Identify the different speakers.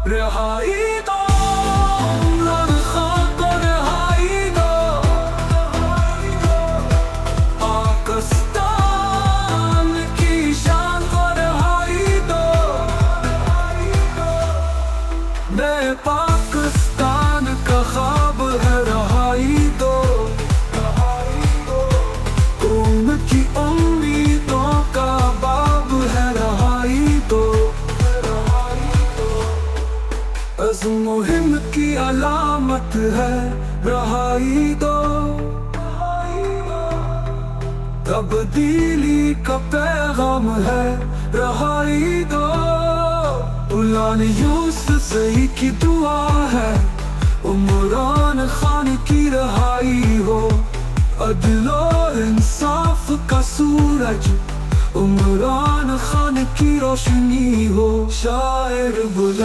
Speaker 1: रिहाई दो, इमरान खान को रिहाई दो, पाकिस्तान की शान को रिहाई दो, नए पाकिस्तान का ख्वाब है रिहाई दो, उनकी उम्मीदों का बाब है रिहाई दो, अज़्म हिम्मत की अलामत है रिहाई दो, तब्दीली का पैगाम है रिहाई दो, उलान यूसुफ़ज़ई की दुआ है इमरान खान की रिहाई हो, अदल और इंसाफ का सूरज इमरान खान की रोशनी हो, शायर बुला